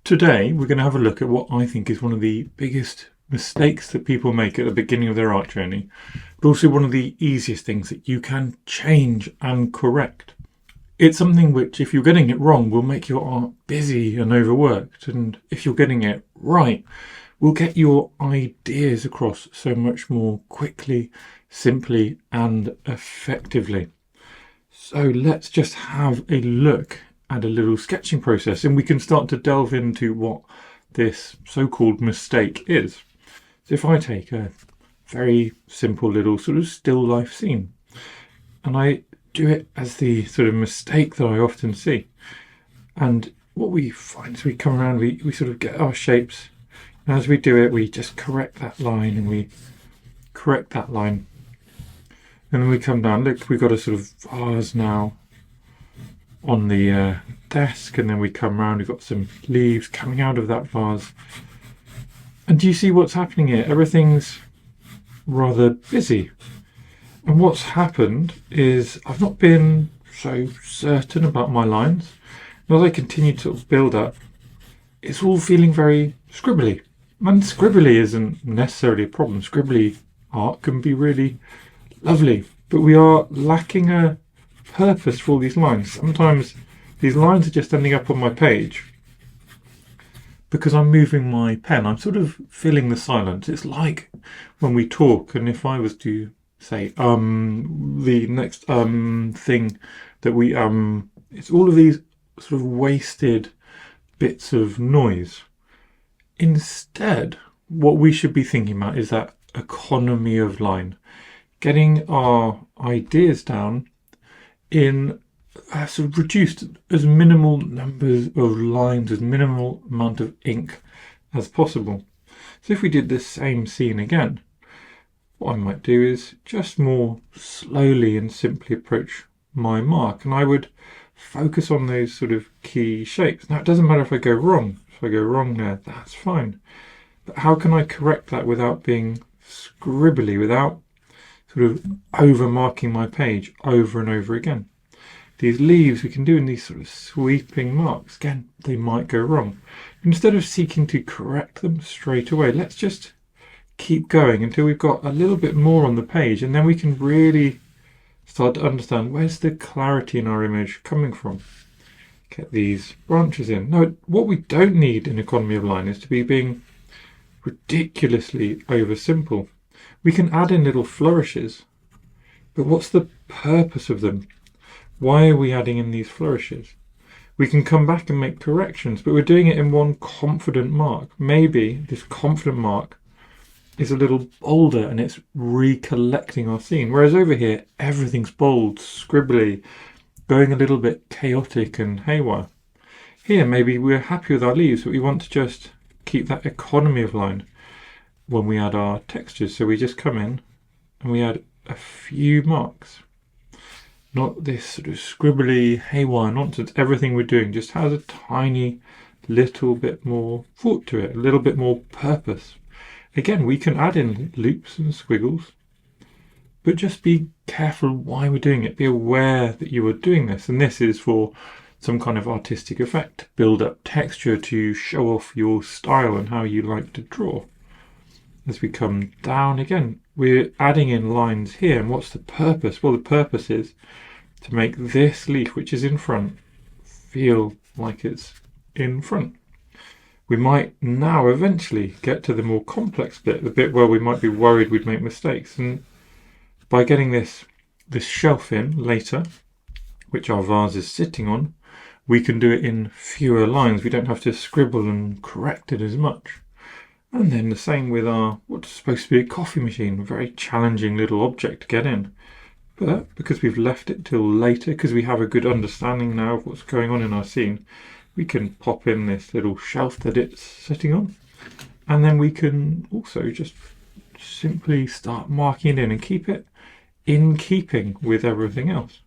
Today we're going to have a look at what I think is one of the biggest mistakes that people make at the beginning of their art journey, but also one of the easiest things that you can change and correct. It's something which, if you're getting it wrong, will make your art busy and overworked, and if you're getting it right, will get your ideas across so much more quickly, simply and effectively. So let's just have a look at a little sketching process, and we can start to delve into what this so-called mistake is. So if I take a very simple little sort of still life scene and I do it as the sort of mistake that I often see, and what we find is we come around, we sort of get our shapes, and as we do it we just correct that line and we correct that line, and then we come down. Look, we've got a sort of vase now on the desk, and then we come around, we've got some leaves coming out of that vase, and do you see what's happening here? Everything's rather busy, and what's happened is I've not been so certain about my lines, and as I continue to build up, it's all feeling very scribbly, and scribbly isn't necessarily a problem. Scribbly art can be really lovely, but we are lacking a purpose for all these lines. Sometimes these lines are just ending up on my page because I'm moving my pen. I'm sort of filling the silence. It's like when we talk, and if I was to say the next thing that we it's all of these sort of wasted bits of noise. Instead, what we should be thinking about is that economy of line, getting our ideas down in sort of reduced as minimal numbers of lines, as minimal amount of ink as possible. So if we did this same scene again, what I might do is just more slowly and simply approach my mark, and I would focus on those sort of key shapes. Now, it doesn't matter if I go wrong. If I go wrong there, that's fine. But how can I correct that without being scribbly, without sort of over marking my page over and over again? These leaves we can do in these sort of sweeping marks. Again, they might go wrong. Instead of seeking to correct them straight away, let's just keep going until we've got a little bit more on the page, and then we can really start to understand where's the clarity in our image coming from. Get these branches in. Now, what we don't need in economy of line is to be being ridiculously over simple. We can add in little flourishes, but what's the purpose of them? Why are we adding in these flourishes? We can come back and make corrections, but we're doing it in one confident mark. Maybe this confident mark is a little bolder and it's recollecting our scene, whereas over here everything's bold, scribbly, going a little bit chaotic and haywire. Here maybe we're happy with our leaves, but we want to just keep that economy of line when we add our textures. So we just come in and we add a few marks. Not this sort of scribbly haywire nonsense. Everything we're doing just has a tiny little bit more thought to it, a little bit more purpose. Again, we can add in loops and squiggles, but just be careful why we're doing it. Be aware that you are doing this, and this is for some kind of artistic effect. Build up texture to show off your style and how you like to draw. As we come down again, we're adding in lines here, and what's the purpose? Well, the purpose is to make this leaf, which is in front, feel like it's in front. We might now eventually get to the more complex bit, the bit where we might be worried we'd make mistakes, and by getting this shelf in later, which our vase is sitting on, we can do it in fewer lines. We don't have to scribble and correct it as much. And then the same with our, what's supposed to be a coffee machine, a very challenging little object to get in. But because we've left it till later, because we have a good understanding now of what's going on in our scene, we can pop in this little shelf that it's sitting on. And then we can also just simply start marking it in and keep it in keeping with everything else.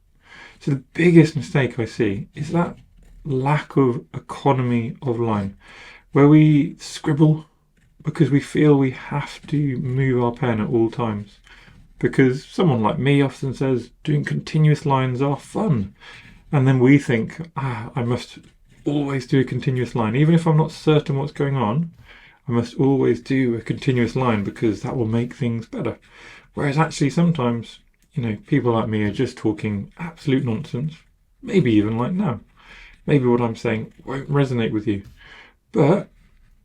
So the biggest mistake I see is that lack of economy of line, where we scribble because we feel we have to move our pen at all times. Because someone like me often says doing continuous lines are fun. And then we think, I must always do a continuous line. Even if I'm not certain what's going on, I must always do a continuous line because that will make things better. Whereas actually sometimes, people like me are just talking absolute nonsense, maybe even like now. Maybe what I'm saying won't resonate with you. But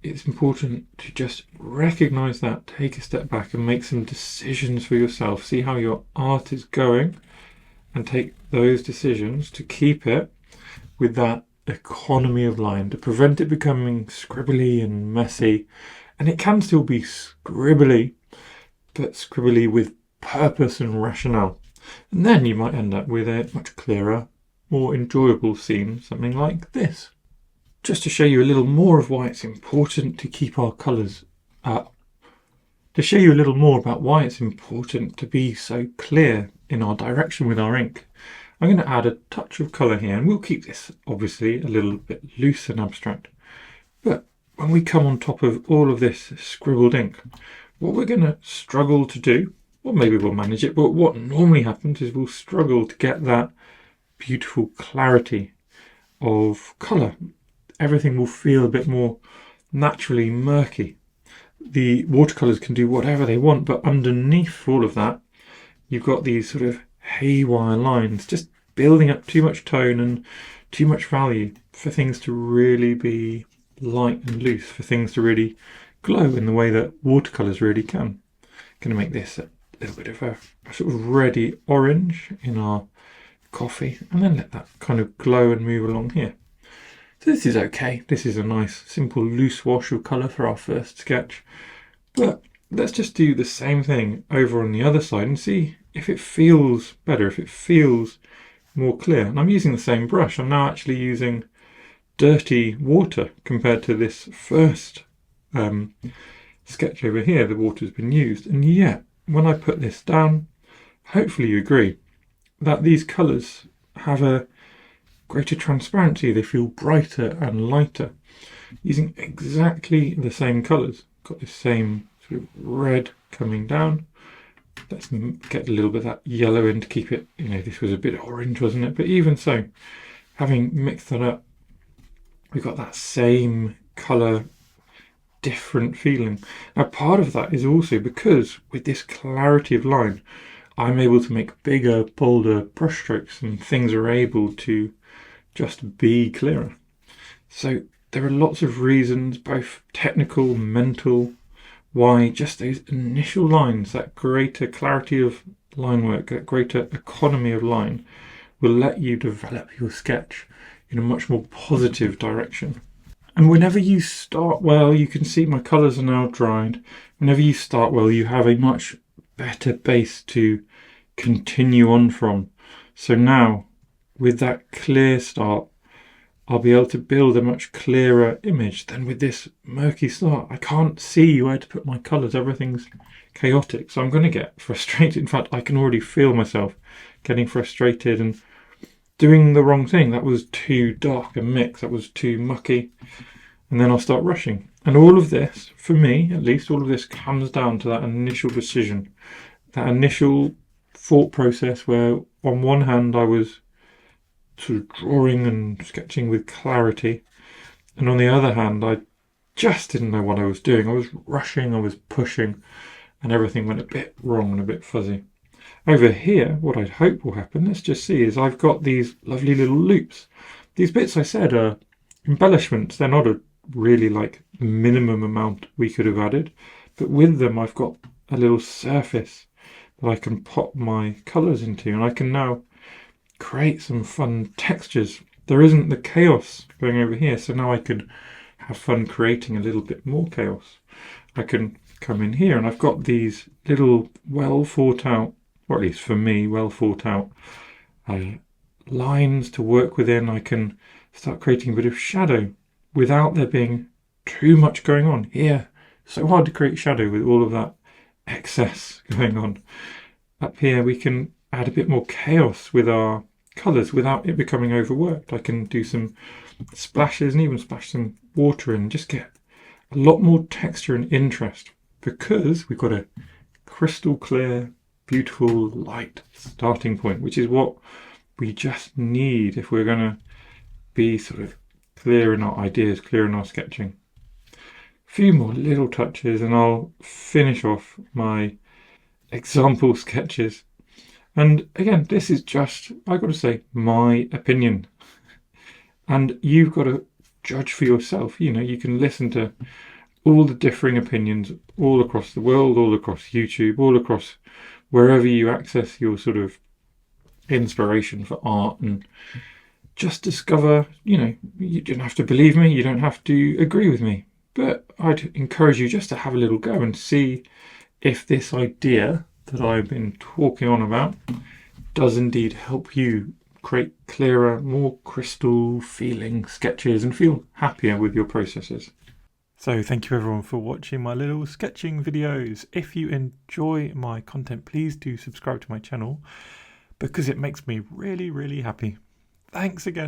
it's important to just recognize that, take a step back and make some decisions for yourself. See how your art is going and take those decisions to keep it with that economy of line, to prevent it becoming scribbly and messy. And it can still be scribbly, but scribbly with purpose and rationale. And then you might end up with a much clearer, more enjoyable scene, something like this. Just to show you a little more of why it's important to keep our colours up, to show you a little more about why it's important to be so clear in our direction with our ink, I'm going to add a touch of colour here, and we'll keep this obviously a little bit loose and abstract. But when we come on top of all of this scribbled ink, what we're going to struggle to do, or maybe we'll manage it, but what normally happens is we'll struggle to get that beautiful clarity of colour. Everything will feel a bit more naturally murky. The watercolours can do whatever they want, but underneath all of that, you've got these sort of haywire lines, just building up too much tone and too much value for things to really be light and loose, for things to really glow in the way that watercolours really can. Going to make this a little bit of a sort of reddy orange in our coffee, and then let that kind of glow and move along here. So this is okay. This is a nice simple loose wash of colour for our first sketch. But let's just do the same thing over on the other side and see if it feels better, if it feels more clear. And I'm using the same brush. I'm now actually using dirty water compared to this first sketch over here. The water's been used. And yet, when I put this down, hopefully you agree that these colours have a greater transparency. They feel brighter and lighter using exactly the same colours. Got the same sort of red coming down. Let's get a little bit of that yellow in to keep it, this was a bit orange, wasn't it? But even so, having mixed that up, we've got that same colour, different feeling. Now part of that is also because with this clarity of line, I'm able to make bigger, bolder brush strokes and things are able to just be clearer. So there are lots of reasons, both technical, mental, why just those initial lines, that greater clarity of line work, that greater economy of line will let you develop your sketch in a much more positive direction. And whenever you start well, you can see my colours are now dried. Whenever you start well, you have a much better base to continue on from. So now, with that clear start, I'll be able to build a much clearer image than with this murky start. I can't see where to put my colours. Everything's chaotic. So I'm going to get frustrated. In fact, I can already feel myself getting frustrated and doing the wrong thing. That was too dark a mix. That was too mucky. And then I'll start rushing. And all of this, for me at least, all of this comes down to that initial decision, that initial thought process where on one hand I was sort of drawing and sketching with clarity, and on the other hand I just didn't know what I was doing. I was rushing, I was pushing, and everything went a bit wrong and a bit fuzzy. Over here, what I'd hope will happen, let's just see, is I've got these lovely little loops. These bits I said are embellishments. They're not a really like the minimum amount we could have added, but with them I've got a little surface that I can pop my colours into, and I can now create some fun textures. There isn't the chaos going over here, so now I can have fun creating a little bit more chaos. I can come in here and I've got these little well thought out, or at least for me, well thought out lines to work within. I can start creating a bit of shadow without there being too much going on. Here, so hard to create shadow with all of that excess going on. Up here we can add a bit more chaos with our colours without it becoming overworked. I can do some splashes and even splash some water in, just get a lot more texture and interest because we've got a crystal clear, beautiful, light starting point, which is what we just need if we're going to be sort of clear in our ideas, clear in our sketching. A few more little touches and I'll finish off my example sketches. And again, this is just, I've got to say, my opinion. And you've got to judge for yourself. You know, you can listen to all the differing opinions all across the world, all across YouTube, all across wherever you access your sort of inspiration for art, and just discover, you know, you don't have to believe me, you don't have to agree with me, but I'd encourage you just to have a little go and see if this idea that I've been talking on about does indeed help you create clearer, more crystal feeling sketches and feel happier with your processes. So thank you everyone for watching my little sketching videos. If you enjoy my content, please do subscribe to my channel because it makes me really, really happy. Thanks again.